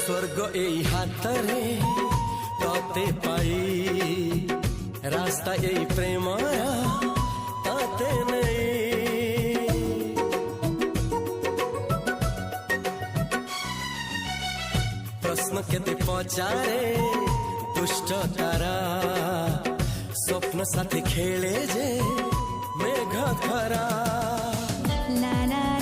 स्वर्ग এই হাতরে ততে পাই রাস্তা এই প্রেম তাতে নেই প্রশ্ন কেতে পচারে দুষ্ট তারা স্বপ্ন সাথে খেলে যে মেঘ খরা লা লা